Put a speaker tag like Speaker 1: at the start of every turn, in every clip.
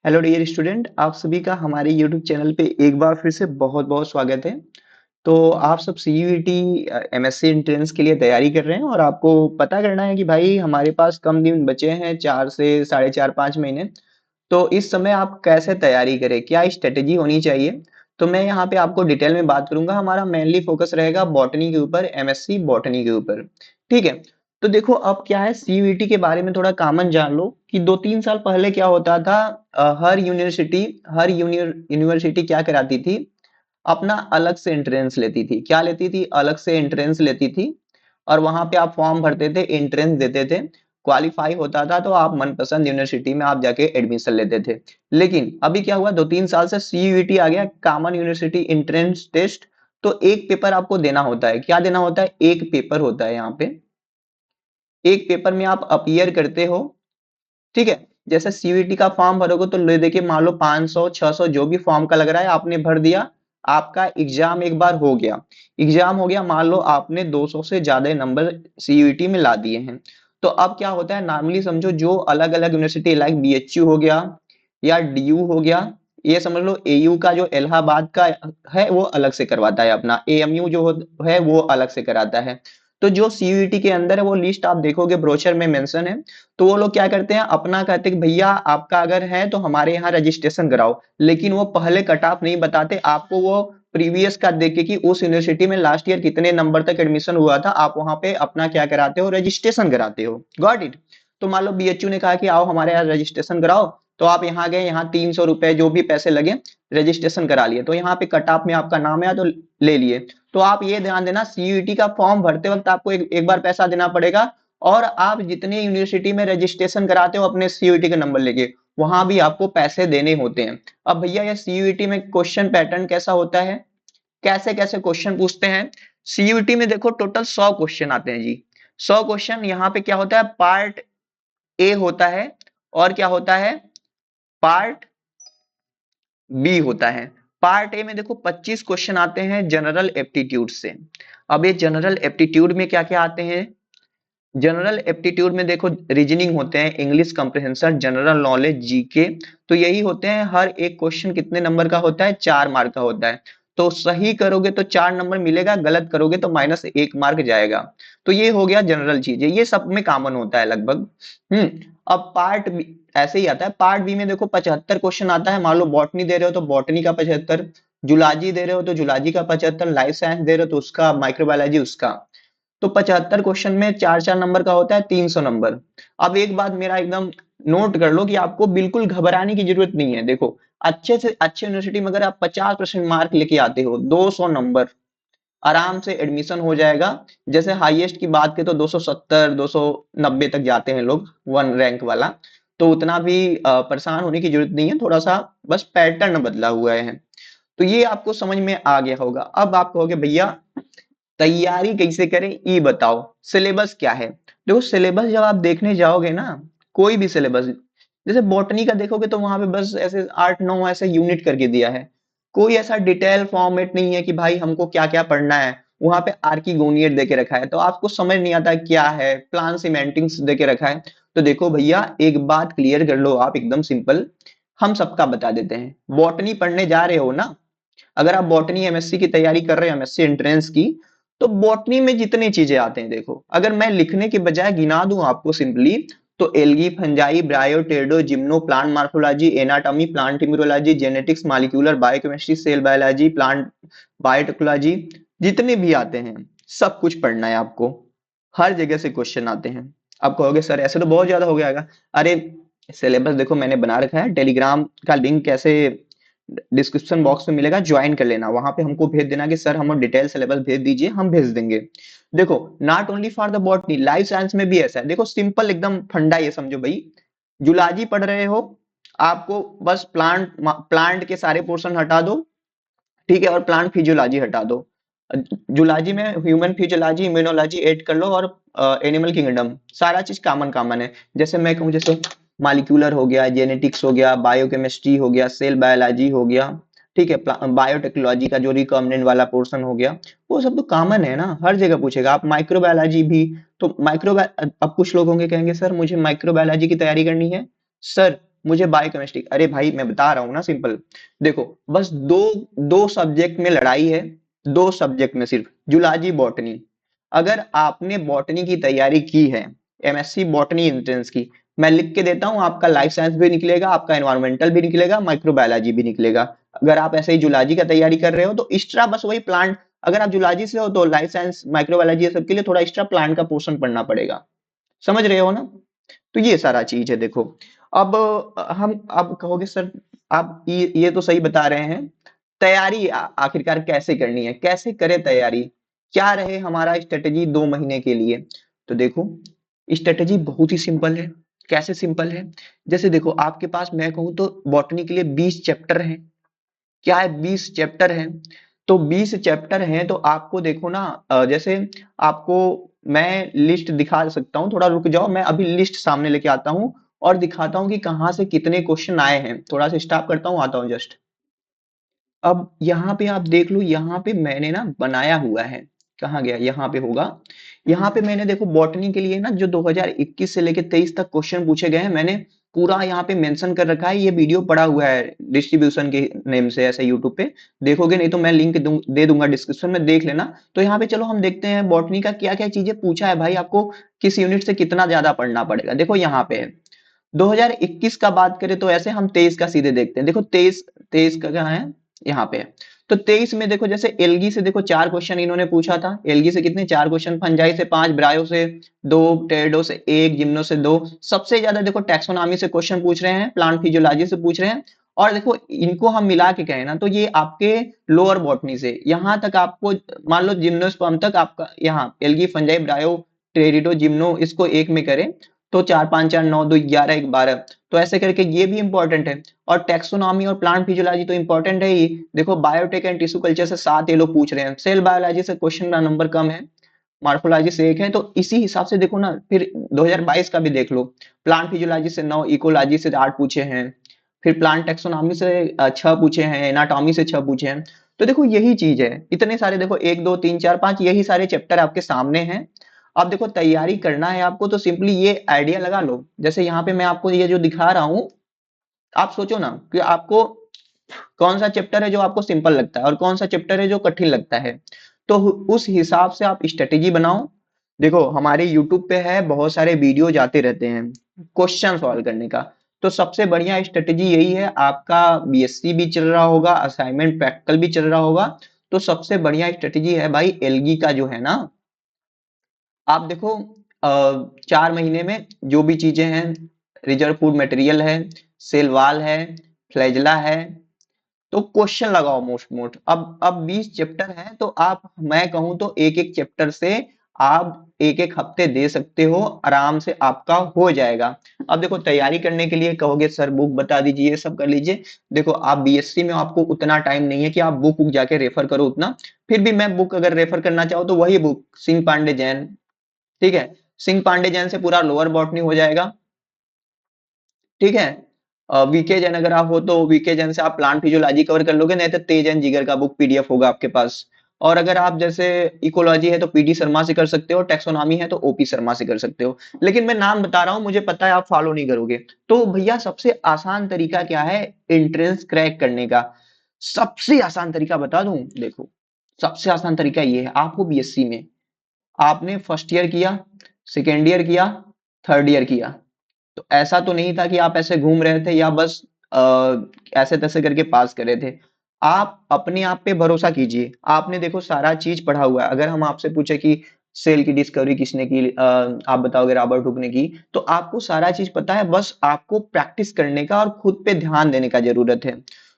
Speaker 1: Hello dear student, आप सभी का हमारे यूट्यूब चैनल पे एक बार फिर से बहुत बहुत स्वागत है। तो आप सब सीयूईटी एमएससी एंट्रेंस के लिए तैयारी कर रहे हैं और आपको पता करना है कि भाई हमारे पास कम दिन बचे हैं, 4 से 4.5 5 महीने। तो इस समय आप कैसे तैयारी करें, क्या स्ट्रेटेजी होनी चाहिए। तो मैं यहाँ पे आपको डिटेल में बात करूंगा। हमारा मेनली फोकस रहेगा बॉटनी के ऊपर, एमएससी बॉटनी के ऊपर। ठीक है। तो देखो अब क्या है, सीयूईटी के बारे में थोड़ा कॉमन जान लो कि 2 3 साल पहले क्या होता था। हर यूनिवर्सिटी क्या कराती थी, अपना अलग से एंट्रेंस लेती थी। क्या लेती थी? अलग से एंट्रेंस लेती थी। और वहां पे आप फॉर्म भरते थे, एंट्रेंस देते थे। क्वालिफाई होता था तो आप मनपसंद यूनिवर्सिटी में आप जाके एडमिशन लेते थे। लेकिन अभी क्या हुआ, 2 3 साल से सीयूईटी आ गया, कॉमन यूनिवर्सिटी एंट्रेंस टेस्ट। तो एक पेपर आपको देना होता है। क्या देना होता है? एक पेपर होता है यहाँ पे। एक पेपर में आप अपीयर करते हो। ठीक है। जैसे सीयूईटी का फॉर्म भरोगे तो ले देखिए, मान लो 500 600 जो भी फॉर्म का लग रहा है आपने भर दिया। आपका एग्जाम एक बार हो गया। एग्जाम हो गया, मान लो आपने 200 से ज्यादा नंबर सीयूईटी में ला दिए हैं। तो अब क्या होता है, नॉर्मली समझो, जो अलग अलग यूनिवर्सिटी लाइक बीएचयू हो गया या डीयू हो गया, ये समझ लो एयू का जो इलाहाबाद का है वो अलग से करवाता है, अपना एएमयू जो है वो अलग से कराता है। तो जो सीयूईटी के अंदर है वो लिस्ट आप देखोगे, ब्रोशर में मेंशन है। तो वो लोग क्या करते हैं, अपना कहते हैं कि भैया आपका अगर है तो हमारे यहाँ रजिस्ट्रेशन कराओ। लेकिन वो पहले कट ऑफ नहीं बताते आपको, वो प्रीवियस का देख के कि उस यूनिवर्सिटी में लास्ट ईयर कितने नंबर तक एडमिशन हुआ था, आप वहां पे अपना क्या कराते हो, रजिस्ट्रेशन कराते हो। Got it. तो मान लो बीएचयू ने कहा कि आओ हमारे यहाँ रजिस्ट्रेशन कराओ। तो आप यहाँ गए, यहाँ 300 रुपए जो भी पैसे लगे, रजिस्ट्रेशन करा लिए। तो यहाँ पे कट ऑफ में आपका नाम है तो ले लिए। तो आप ये ध्यान देना, सीयूईटी का फॉर्म भरते वक्त आपको एक बार पैसा देना पड़ेगा। और आप जितनी यूनिवर्सिटी में रजिस्ट्रेशन कराते हो अपने सीयूईटी का नंबर लेके, वहां भी आपको पैसे देने होते हैं। अब भैया ये सीयूईटी में क्वेश्चन पैटर्न कैसा होता है, कैसे कैसे क्वेश्चन पूछते हैं। सीयूईटी में देखो टोटल 100 क्वेश्चन आते हैं जी। 100 क्वेश्चन। यहाँ पे क्या होता है, पार्ट ए होता है और क्या होता है, पार्ट बी होता है। पार्ट ए में देखो 25 क्वेश्चन आते हैं जनरल एप्टीट्यूड से। अब ये जनरल एप्टीट्यूड में क्या क्या आते हैं, जनरल एप्टीट्यूड में देखो रीजनिंग होते हैं, English comprehension, general knowledge, GK. तो यही होते हैं। हर एक क्वेश्चन कितने नंबर का होता है? 4 मार्क का होता है। तो सही करोगे तो 4 नंबर मिलेगा, गलत करोगे तो -1 मार्क जाएगा। तो ये हो गया जनरल चीज, ये सब में कॉमन होता है लगभग। अब पार्ट बी ऐसे ही आता है। पार्ट बी में देखो 75 क्वेश्चन आता है। मान लो बॉटनी दे रहे हो तो बॉटनी का 75, जुलॉजी दे रहे हो तो जुलॉजी का 75, लाइफ साइंस दे रहे हो तो उसका, माइक्रोबायोलॉजी उसका। तो 75 क्वेश्चन में 4 4 नंबर का होता है, 300 नंबर। अब एक बात मेरा एकदम नोट कर लो कि आपको बिल्कुल घबराने की जरूरत नहीं है। देखो, अच्छे से अच्छे यूनिवर्सिटी में अगर आप 50% मार्क लेके आते हो, 200 नंबर, आराम से एडमिशन हो जाएगा। जैसे हाईएस्ट की बात करें तो 270 290 तक जाते हैं लोग, वन रैंक वाला। तो उतना भी परेशान होने की जरूरत नहीं है, थोड़ा सा बस पैटर्न बदला हुआ है। तो ये आपको समझ में आ गया होगा। अब आप कहोगे भैया तैयारी कैसे करें, ये बताओ, सिलेबस क्या है। देखो सिलेबस जब आप देखने जाओगे ना, कोई भी सिलेबस, जैसे बॉटनी का देखोगे तो वहां पे बस ऐसे 8 9 ऐसे यूनिट करके दिया है। कोई ऐसा डिटेल फॉर्मेट नहीं है कि भाई हमको क्या क्या पढ़ना है। वहां पे आर्कीगोनियट देके रखा है तो आपको समझ नहीं आता क्या है, प्लान सीमेंटिक्स देके रखा है। तो देखो भैया, एक बात क्लियर कर लो आप, एकदम सिंपल, हम सबका बता देते हैं। बॉटनी पढ़ने जा रहे हो ना, अगर आप बॉटनी एमएससी की तैयारी कर रहे हो, एमएससी एंट्रेंस की, तो बॉटनी में जितनी चीजें आते हैं, देखो अगर मैं लिखने के बजाय गिना दूं आपको सिंपली, तो algae, fungi, bryophyta, gymno, plant morphology, anatomy, plant immunology, genetics, molecular biochemistry, cell biology, plant biotechnology, जितने भी आते हैं सब कुछ पढ़ना है आपको। हर जगह से क्वेश्चन आते हैं। आप कहोगे सर ऐसे तो बहुत ज्यादा हो गया। अरे सिलेबस देखो मैंने बना रखा है, टेलीग्राम का लिंक कैसे डिस्क्रिप्शन बॉक्स में मिलेगा, ज्वाइन कर लेना। वहां पे हमको भेज देना कि सर हम डिटेल सिलेबस भेज दीजिए, हम भेज देंगे। देखो, not only for the botany, life science में भी ऐसा है। देखो सिंपल एकदम फंडा ये समझो भाई, जुलॉजी पढ़ रहे हो, आपको बस प्लांट प्लांट के सारे पोर्शन हटा दो। ठीक है। और प्लांट फिजियोलॉजी हटा दो। जूलॉजी में ह्यूमन फिजियोलॉजी, इम्यूनोलॉजी ऐड कर लो, और एनिमल किंगडम, सारा चीज कॉमन कॉमन है। जैसे मैं कहूँ, जैसे मालिक्यूलर हो गया, जेनेटिक्स हो गया, बायोकेमिस्ट्री हो गया, सेल बायोलॉजी हो गया। ठीक है। बायोटेक्नोलॉजी का जो रिकॉम्बिनेंट वाला पोर्शन हो गया, वो सब तो कॉमन है ना, हर जगह पूछेगा। आप माइक्रोबायोलॉजी भी, तो अब कुछ लोग होंगे कहेंगे सर मुझे माइक्रोबायोलॉजी की तैयारी करनी है। सर मुझे बायोकेमिस्ट्री, अरे भाई मैं बता रहा हूँ ना सिंपल। देखो बस दो दो सब्जेक्ट में लड़ाई है, दो सब्जेक्ट में सिर्फ, जूलॉजी बॉटनी। अगर आपने बॉटनी की तैयारी की है, एमएससी बॉटनी एंट्रेंस की, मैं लिख के देता हूँ, आपका लाइफ साइंस भी निकलेगा, आपका एनवायरमेंटल भी निकलेगा, माइक्रोबायोलॉजी भी निकलेगा। अगर आप ऐसे ही जूलॉजी का तैयारी कर रहे हो तो एक्स्ट्रा बस वही प्लांट, अगर आप जूलॉजी से हो तो लाइफ साइंस माइक्रोबायोलॉजी सबके लिए थोड़ा एक्स्ट्रा प्लांट का पोर्शन पढ़ना पड़ेगा। समझ रहे हो ना? तो ये सारा चीज है। देखो अब हम अब कहोगे सर आप ये तो सही बता रहे हैं, तैयारी आखिरकार कैसे करनी है, कैसे करें तैयारी, क्या रहे हमारा स्ट्रेटेजी 2 महीने के लिए? तो देखो स्ट्रेटेजी बहुत ही सिंपल है। कैसे सिंपल है? जैसे देखो आपके पास मैं कहूँ तो बॉटनी के लिए 20 चैप्टर हैं। क्या है? 20 चैप्टर हैं। तो 20 चैप्टर हैं तो आपको देखो ना, जैसे आपको मैं लिस्ट दिखा सकता हूँ, थोड़ा रुक जाओ, मैं अभी लिस्ट सामने लेके आता हूँ और दिखाता हूँ कि कहाँ से कितने क्वेश्चन आए हैं। थोड़ा सा स्टॉप करता हूँ, आता हूँ जस्ट। अब यहाँ पे आप देख लो, यहाँ पे मैंने ना बनाया हुआ है, कहाँ गया, यहाँ पे होगा। यहाँ पे मैंने देखो बॉटनी के लिए ना जो 2021 से लेके 23 तक क्वेश्चन पूछे गए हैं, मैंने पूरा यहाँ पे मेंशन कर रखा है। ये वीडियो पड़ा हुआ है डिस्ट्रीब्यूशन के नेम से ऐसे यूट्यूब पे देखोगे, नहीं तो मैं लिंक दे दूंगा डिस्क्रिप्शन में, देख लेना। तो यहाँ पे चलो हम देखते हैं बॉटनी का क्या क्या चीजें पूछा है भाई, आपको किस यूनिट से कितना ज्यादा पढ़ना पड़ेगा। देखो यहाँ पे है 2021 का बात करें तो ऐसे हम 23 का सीधे देखते हैं। देखो 23 23 का कहाँ है, यहाँ पे है। तो 23 में देखो जैसे एल्गी से देखो 4 क्वेश्चन इन्होंने पूछा था। एल्गी से कितने? 4 क्वेश्चन। फंजाई से 5, ब्रायो से 2, टेरेडो से 1, जिम्नो से 2। सबसे ज्यादा देखो टैक्सोनॉमी से क्वेश्चन पूछ रहे हैं, प्लांट फिजियोलॉजी से पूछ रहे हैं। और देखो इनको हम मिला के कहें ना तो ये आपके लोअर बॉटनी से यहाँ तक आपको, मान लो जिम्नोस्पर्म तक आपका, यहाँ एल्गी, फंजाई, ब्रायो, टेरिडो, जिम्नो, इसको एक में करें तो 4 5 4 9 2 11 1 12। तो ऐसे करके ये भी इंपॉर्टेंट है। और टेक्सोनॉमी और प्लांट फिजियोलॉजी तो इंपॉर्टेंट है ही। देखो बायोटेक एंड टिश्यू कल्चर से 7 ये लोग पूछ रहे हैं, सेल बायोलॉजी से क्वेश्चन का नंबर कम है, मार्फोलॉजी से 1 है। तो इसी हिसाब से देखो ना, फिर 2022 का भी देख लो, प्लांट फिजियोलॉजी से 9, इकोलॉजी से 8 पूछे हैं, फिर प्लांट टेक्सोनॉमी से 6 पूछे हैं, एनाटॉमी से 6 पूछे हैं। तो देखो यही चीज है, इतने सारे देखो 1 2 3 4 5 यही सारे चैप्टर आपके सामने हैं। अब देखो तैयारी करना है आपको तो सिंपली ये आइडिया लगा लो, जैसे यहाँ पे मैं आपको ये जो दिखा रहा हूँ, आप सोचो ना कि आपको कौन सा चैप्टर है जो आपको सिंपल लगता है और कौन सा चैप्टर है जो कठिन लगता है। तो उस हिसाब से आप स्ट्रेटेजी बनाओ। देखो हमारे यूट्यूब पे है बहुत सारे वीडियो जाते रहते हैं क्वेश्चन सॉल्व करने का। तो सबसे बढ़िया स्ट्रेटेजी यही है, आपका बीएससी भी चल रहा होगा, असाइनमेंट प्रैक्टिकल भी चल रहा होगा, तो सबसे बढ़िया स्ट्रेटेजी है भाई एलगी का जो है ना, आप देखो 4 महीने में जो भी चीजें हैं, रिजर्व फूड मटेरियल है, सेल वाल है, फ्लैजला है, तो क्वेश्चन लगाओ मोस्ट मोस्ट। अब 20 चैप्टर हैं तो आप, मैं कहूं तो एक एक चैप्टर से आप एक एक हफ्ते दे सकते हो, आराम से आपका हो जाएगा। अब देखो तैयारी करने के लिए कहोगे सर बुक बता दीजिए, ये सब कर लीजिए। देखो आप बीएससी में आपको उतना टाइम नहीं है कि आप बुक जाके रेफर करो उतना। फिर भी मैं बुक अगर रेफर करना चाहूँ तो वही बुक सिंह पांडे जैन, ठीक है, सिंह पांडे जैन से पूरा लोअर बॉटनी हो जाएगा, ठीक है। वीके जैन अगर आप हो तो वीके जैन से आप प्लांट फिजियोलॉजी कवर कर लोगे, नहीं तो तेज एंड जिगर का बुक पीडीएफ होगा आपके पास। और अगर आप जैसे इकोलॉजी है तो पीडी शर्मा से कर सकते हो, टेक्सोनॉमी है तो ओपी शर्मा से कर सकते हो। लेकिन मैं नाम बता रहा हूं, मुझे पता है आप फॉलो नहीं करोगे। तो भैया सबसे आसान तरीका क्या है एंट्रेंस क्रैक करने का? सबसे आसान तरीका बता दूं, देखो सबसे आसान तरीका ये है, आपको बीएससी में आपने फर्स्ट ईयर किया, सेकेंड ईयर किया, थर्ड ईयर किया, तो ऐसा तो नहीं था कि आप ऐसे घूम रहे थे या बस ऐसे तैसे करके पास कर रहे थे। आप अपने आप पे भरोसा कीजिए, आपने देखो सारा चीज पढ़ा हुआ है। अगर हम आपसे पूछे कि सेल की डिस्कवरी किसने की, आप बताओगे रॉबर्ट हुक ने की, तो आपको सारा चीज पता है, बस आपको प्रैक्टिस करने का और खुद पे ध्यान देने का जरूरत है।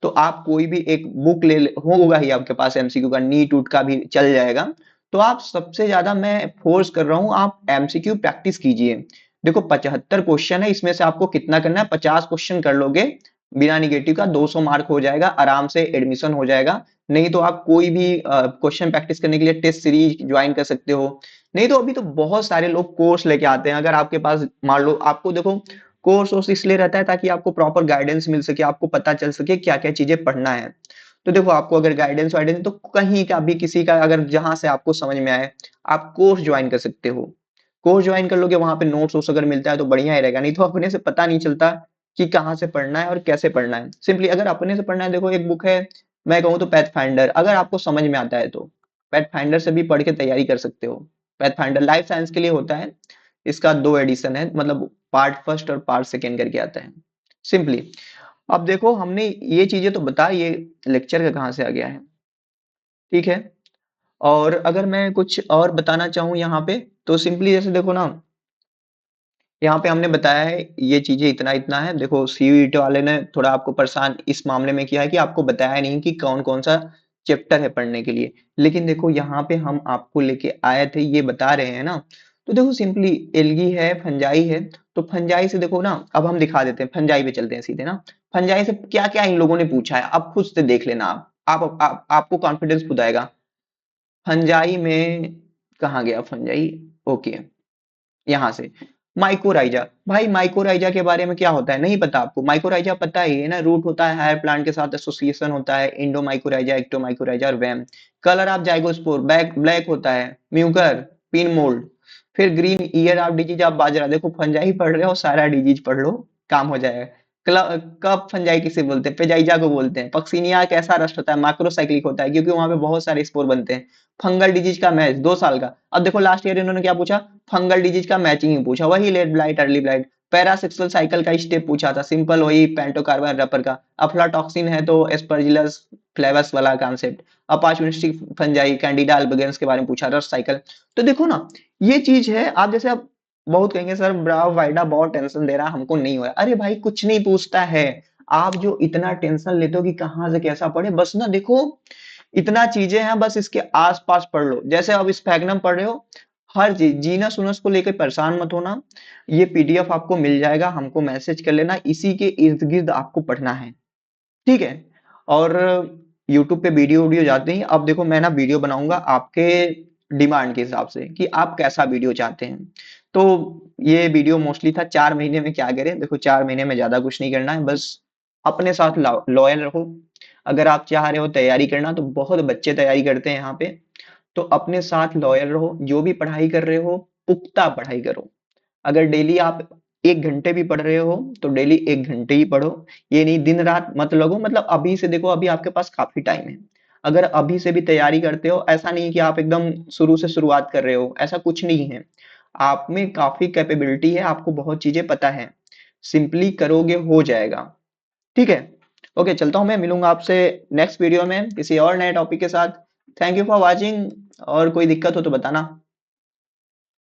Speaker 1: तो आप कोई भी एक बुक होगा ही आपके पास, एमसीक्यू का, नीट उट का भी चल जाएगा। तो आप सबसे ज्यादा मैं फोर्स कर रहा हूं, आप एमसीक्यू प्रैक्टिस कीजिए। देखो 75 क्वेश्चन है, इसमें से आपको कितना करना है, 50 क्वेश्चन कर लोगे बिना निगेटिव का, 200 मार्क हो जाएगा, आराम से एडमिशन हो जाएगा। नहीं तो आप कोई भी क्वेश्चन प्रैक्टिस करने के लिए टेस्ट सीरीज ज्वाइन कर सकते हो। नहीं तो अभी तो बहुत सारे लोग कोर्स लेके आते हैं, अगर आपके पास मान लो, आपको देखो कोर्स इसलिए रहता है ताकि आपको प्रॉपर गाइडेंस मिल सके, आपको पता चल सके क्या क्या चीजें पढ़ना है। तो देखो आपको अगर गाइडेंस वाइडेंस तो कहीं का भी किसी का, अगर जहां से आपको समझ में आए आप कोर्स ज्वाइन कर सकते हो। कोर्स ज्वाइन कर लोगे, वहां पे नोट्स वोट्स अगर मिलता है तो बढ़िया ही रहेगा, नहीं तो अपने से पता नहीं चलता कि कहाँ से पढ़ना है और कैसे पढ़ना है। सिंपली अगर अपने से पढ़ना है, देखो एक बुक है, मैं कहूँ तो पैथफाइंडर, अगर आपको समझ में आता है तो पैथफाइंडर से भी पढ़ के तैयारी कर सकते हो। पैथफाइंडर लाइफ साइंस के लिए होता है, इसका 2 एडिशन है, मतलब पार्ट फर्स्ट और पार्ट सेकेंड करके आता है सिंपली। अब देखो हमने ये चीजें तो बता, ये लेक्चर का कहाँ से आ गया है, ठीक है। और अगर मैं कुछ और बताना चाहूँ यहाँ पे, तो सिंपली जैसे देखो ना, यहाँ पे हमने बताया है ये चीजें इतना इतना है। देखो सीयूईटी वाले ने थोड़ा आपको परेशान इस मामले में किया है कि आपको बताया नहीं कि कौन कौन सा चैप्टर है पढ़ने के लिए। लेकिन देखो यहाँ पे हम आपको लेके आए थे, ये बता रहे हैं ना। तो देखो सिंपली एल्गी है, फंजाई है, तो फंजाई से देखो ना, अब हम दिखा देते हैं, फंजाई पे चलते हैं सीधे ना। फंजाई से क्या क्या इन लोगों ने पूछा है, आप खुद से देख लेना। आपको कॉन्फिडेंस खुद आएगा। फंजाई में कहाँ गया फंजाई, ओके, यहाँ से माइकोराइजा। भाई माइकोराइजा के बारे में क्या होता है नहीं पता आपको? माइकोराइजा पता ही है ना, रूट होता है, हायर प्लांट के साथ एसोसिएशन होता है, इंडोमाइकोराइजा, एक्टोमाइकोराइजा और VAM. Colour of zygospore black black होता है, म्यूकर, पिन मोल्ड। फिर green ear of disease of bajra, देखो फंजाई पढ़ रहे हो, सारा डिजीज पढ़ लो, काम हो जाएगा। कब फंजाई किसे बोलते हैं? पेजाइजा को बोलते हैं। पक्सिनिया कैसा रस्ट होता है? माक्रोसाइक्लिक होता है, क्योंकि वहां पे बहुत सारे स्पोर बनते हैं। फंगल डिजीज का मैच 2 साल का। अब देखो लास्ट ईयर इन्होंने क्या पूछा, फंगल डिजीज का मैचिंग ही पूछा, वही late blight early blight. Parasexual cycle का स्टेप पूछा था, सिंपल वही पेंटोकार्बन रपर का। अफ्लाटॉक्सिन है तो एस्परजिलस फ्लेवस वाला कॉन्सेप्ट। अपॉर्चुनिस्टिक फंजाई कैंडिडा अल्बिगेंस के बारे में पूछा, रस्ट साइकिल। तो देखो ना, ये चीज है। आप जैसे आप बहुत कहेंगे सर ब्राव वाइडा बहुत टेंशन दे रहा है, हमको नहीं हो रहा। अरे भाई कुछ नहीं पूछता है। आप जो इतना टेंशन लेते हो कि कहाँ से कैसा पढ़े, बस ना देखो इतना चीजें हैं, बस इसके आसपास पढ़ लो। जैसे अब स्पैग्नम पढ़ रहे हो, हर चीज जीनस उनस को लेकर परेशान मत होना। ये पीडीएफ आपको मिल जाएगा, हमको मैसेज कर लेना, इसी के इर्द गिर्द आपको पढ़ना है, ठीक है। और यूट्यूब पे वीडियो वीडियो जाते ही, अब देखो मैं ना वीडियो बनाऊंगा आपके डिमांड के हिसाब से कि आप कैसा वीडियो चाहते हैं। तो ये वीडियो मोस्टली था 4 महीने में क्या करें। देखो 4 महीने में ज्यादा कुछ नहीं करना है, बस अपने साथ लॉयल रहो। अगर आप चाह रहे हो तैयारी करना, तो बहुत बच्चे तैयारी करते हैं यहाँ पे, तो अपने साथ लॉयल रहो। जो भी पढ़ाई कर रहे हो, पुख्ता पढ़ाई करो। अगर डेली आप 1 घंटे भी पढ़ रहे हो, तो डेली 1 घंटे ही पढ़ो। ये नहीं दिन रात मत लगो। मतलब अभी से देखो, अभी आपके पास काफी टाइम है। अगर अभी से भी तैयारी करते हो, ऐसा नहीं कि आप एकदम शुरू से शुरुआत कर रहे हो, ऐसा कुछ नहीं है। आप में काफी कैपेबिलिटी है, आपको बहुत चीजें पता है। सिंपली करोगे हो जाएगा, ठीक है। ओके चलता हूँ, मैं मिलूंगा आपसे नेक्स्ट वीडियो में किसी और नए टॉपिक के साथ। थैंक यू फॉर वॉचिंग, और कोई दिक्कत हो तो बताना।